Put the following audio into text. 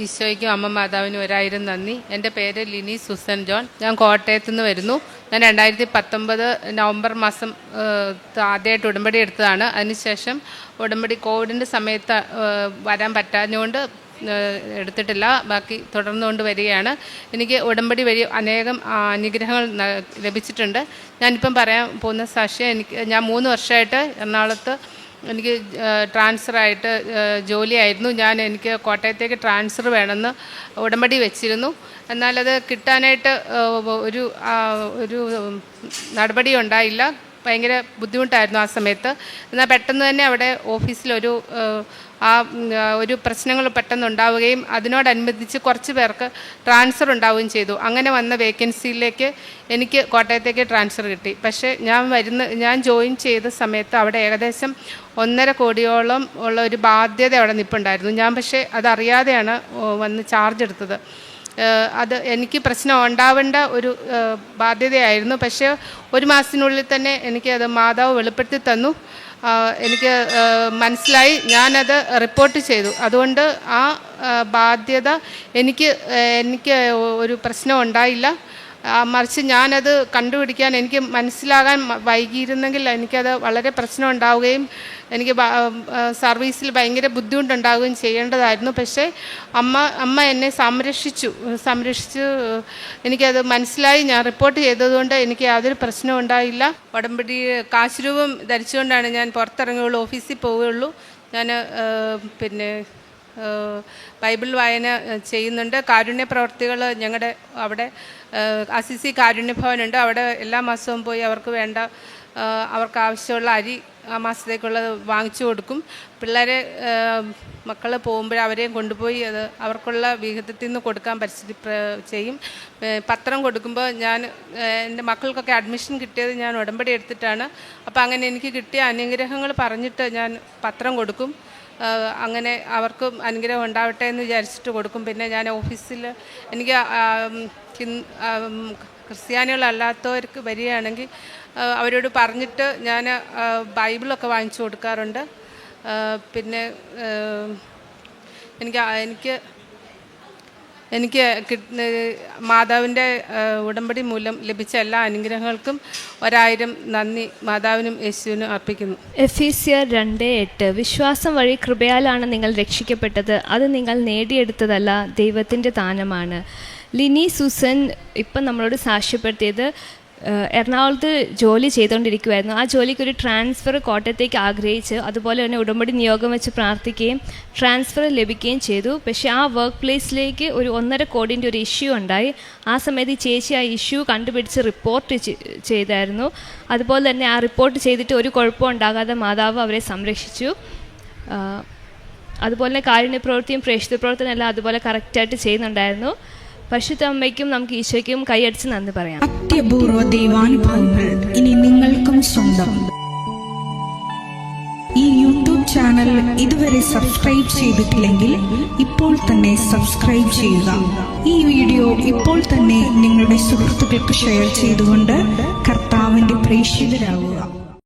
ഈശോയ്ക്കും അമ്മ മാതാവിനും 1000 നന്ദി. എൻ്റെ പേര് ലിനി സുസൻ ജോൺ. ഞാൻ കോട്ടയത്തു നിന്ന് വരുന്നു. ഞാൻ 2019 നവംബർ മാസം ആദ്യമായിട്ട് ഉടമ്പടി എടുത്തതാണ്. അതിനുശേഷം ഉടമ്പടി കോവിഡിൻ്റെ സമയത്ത് വരാൻ പറ്റാഞ്ഞുകൊണ്ട് എടുത്തിട്ടില്ല. ബാക്കി തുടർന്നുകൊണ്ട് വരികയാണ്. എനിക്ക് ഉടമ്പടി വഴി അനേകം അനുഗ്രഹങ്ങൾ ലഭിച്ചിട്ടുണ്ട്. ഞാനിപ്പം പറയാൻ പോകുന്ന സാക്ഷ്യം, ഞാൻ 3 വർഷമായിട്ട് എറണാകുളത്ത് എനിക്ക് ട്രാൻസ്ഫറായിട്ട് ജോലിയായിരുന്നു. എനിക്ക് കോട്ടയത്തേക്ക് ട്രാൻസ്ഫർ വേണമെന്ന് ഉടമ്പടി വെച്ചിരുന്നു. എന്നാലത് കിട്ടാനായിട്ട് ഒരു നടപടി ഉണ്ടായില്ല. ഭയങ്കര ബുദ്ധിമുട്ടായിരുന്നു ആ സമയത്ത്. എന്നാൽ പെട്ടെന്ന് തന്നെ അവിടെ ഓഫീസിലൊരു പ്രശ്നങ്ങൾ പെട്ടെന്ന് ഉണ്ടാവുകയും അതിനോടനുബന്ധിച്ച് കുറച്ച് പേർക്ക് ട്രാൻസ്ഫർ ഉണ്ടാവുകയും ചെയ്തു. അങ്ങനെ വന്ന വേക്കൻസിയിലേക്ക് എനിക്ക് കോട്ടയത്തേക്ക് ട്രാൻസ്ഫർ കിട്ടി. പക്ഷേ ഞാൻ ജോയിൻ ചെയ്ത സമയത്ത് അവിടെ ഏകദേശം 1.5 കോടിയോളം ഉള്ള ഒരു ബാധ്യത അവിടെ നിൽപ്പുണ്ടായിരുന്നു. ഞാൻ പക്ഷേ അതറിയാതെയാണ് വന്ന് ചാർജ് എടുത്തത്. അത് എനിക്ക് പ്രശ്നം ഉണ്ടാവേണ്ട ഒരു ബാധ്യതയായിരുന്നു. പക്ഷേ 1 മാസത്തിനുള്ളിൽ തന്നെ എനിക്കത് മാതാവ് വെളിപ്പെടുത്തി തന്നു. എനിക്ക് മനസ്സിലായി. ഞാനത് റിപ്പോർട്ട് ചെയ്തു. അതുകൊണ്ട് ആ ബാധ്യത എനിക്ക് ഒരു പ്രശ്നം ഉണ്ടായില്ല. മറിച്ച് ഞാനത് കണ്ടുപിടിക്കാൻ എനിക്ക് മനസ്സിലാകാൻ വൈകിയിരുന്നെങ്കിൽ എനിക്കത് വളരെ പ്രശ്നം ഉണ്ടാവുകയും എനിക്ക് സർവീസിൽ ഭയങ്കര ബുദ്ധിമുട്ടുണ്ടാവുകയും ചെയ്യേണ്ടതായിരുന്നു. പക്ഷേ അമ്മ എന്നെ സംരക്ഷിച്ചു എനിക്കത് മനസ്സിലായി. ഞാൻ റിപ്പോർട്ട് ചെയ്തതുകൊണ്ട് എനിക്ക് യാതൊരു പ്രശ്നവും ഉണ്ടായില്ല. ഉടമ്പടി കാശ് രൂപം ധരിച്ചുകൊണ്ടാണ് ഞാൻ പുറത്തിറങ്ങുകയുള്ളൂ, ഓഫീസിൽ പോവുകയുള്ളൂ. ഞാൻ ബൈബിൾ വായന ചെയ്യുന്നുണ്ട്. കാരുണ്യ പ്രവർത്തികൾ ഞങ്ങളുടെ അവിടെ ACC കാരുണ്യഭവനുണ്ട്. അവിടെ എല്ലാ മാസവും പോയി അവർക്ക് ആവശ്യമുള്ള അരി ആ മാസത്തേക്കുള്ളത് വാങ്ങിച്ചു കൊടുക്കും. പിള്ളേരെ മക്കൾ പോകുമ്പോൾ അവരെയും കൊണ്ടുപോയി അത് അവർക്കുള്ള വിഹിതത്തിൽ നിന്ന് കൊടുക്കാൻ ചെയ്യും. പത്രം കൊടുക്കുമ്പോൾ എൻ്റെ മക്കൾക്കൊക്കെ അഡ്മിഷൻ കിട്ടിയത് ഞാൻ ഉടമ്പടി എടുത്തിട്ടാണ്. അപ്പോൾ അങ്ങനെ എനിക്ക് കിട്ടിയ അനുഗ്രഹങ്ങൾ പറഞ്ഞിട്ട് ഞാൻ പത്രം കൊടുക്കും. അങ്ങനെ അവർക്കും അനുഗ്രഹം ഉണ്ടാവട്ടെ എന്ന് വിചാരിച്ചിട്ട് കൊടുക്കും. പിന്നെ ഞാൻ ഓഫീസിൽ എനിക്ക് ക്രിസ്ത്യാനികളല്ലാത്തവർക്ക് വരികയാണെങ്കിൽ അവരോട് പറഞ്ഞിട്ട് ഞാൻ ബൈബിളൊക്കെ വാങ്ങിച്ചു കൊടുക്കാറുണ്ട്. പിന്നെ എനിക്ക് മാതാവിൻ്റെ ഉടമ്പടി മൂലം ലഭിച്ച എല്ലാ അനുഗ്രഹങ്ങൾക്കും 1000 നന്ദി മാതാവിനും യേശുവിനും അർപ്പിക്കുന്നു. എഫീസ്യർ 2:8 വിശ്വാസം വഴി കൃപയാലാണ് നിങ്ങൾ രക്ഷിക്കപ്പെട്ടത്, അത് നിങ്ങൾ നേടിയെടുത്തതല്ല, ദൈവത്തിൻ്റെ ദാനമാണ്. ലിനി സുസൻ ഇപ്പം നമ്മളോട് സാക്ഷ്യപ്പെടുത്തിയത് എറണാകുളത്ത് ജോലി ചെയ്തുകൊണ്ടിരിക്കുമായിരുന്നു. ആ ജോലിക്കൊരു ട്രാൻസ്ഫർ കോട്ടയത്തേക്ക് ആഗ്രഹിച്ച് അതുപോലെ തന്നെ ഉടമ്പടി നിയോഗം വെച്ച് പ്രാർത്ഥിക്കുകയും ട്രാൻസ്ഫർ ലഭിക്കുകയും ചെയ്തു. പക്ഷേ ആ വർക്ക് പ്ലേസിലേക്ക് ഒരു 1.5 കോടിൻ്റെ ഒരു ഇഷ്യൂ ഉണ്ടായി. ആ സമയത്ത് ഈ ചേച്ചി ആ ഇഷ്യൂ കണ്ടുപിടിച്ച് റിപ്പോർട്ട് ചെയ്തായിരുന്നു. അതുപോലെ തന്നെ ആ റിപ്പോർട്ട് ചെയ്തിട്ട് ഒരു കുഴപ്പം ഉണ്ടാകാതെ മാതാവ് അവരെ സംരക്ഷിച്ചു. അതുപോലെ തന്നെ കാരുണ്യപ്രവൃത്തിയും പ്രേക്ഷിത പ്രവർത്തനം എല്ലാം അതുപോലെ കറക്റ്റായിട്ട് ചെയ്യുന്നുണ്ടായിരുന്നു. പരിശുദ്ധ അമ്മയ്ക്കും നമുക്ക് ഈശോയ്ക്കും കൈയടിച്ച് നന്ദി പറയാം. അത്യപൂർവ ദൈവാനുഭവങ്ങൾ ഇനി നിങ്ങൾക്കും സ്വന്തം. ഈ യൂട്യൂബ് ചാനൽ ഇതുവരെ സബ്സ്ക്രൈബ് ചെയ്തിട്ടില്ലെങ്കിൽ ഇപ്പോൾ തന്നെ സബ്സ്ക്രൈബ് ചെയ്യുക. ഈ വീഡിയോ ഇപ്പോൾ തന്നെ നിങ്ങളുടെ സുഹൃത്തുക്കൾക്ക് ഷെയർ ചെയ്തുകൊണ്ട് കർത്താവിന്റെ പ്രേക്ഷിതരാകുക.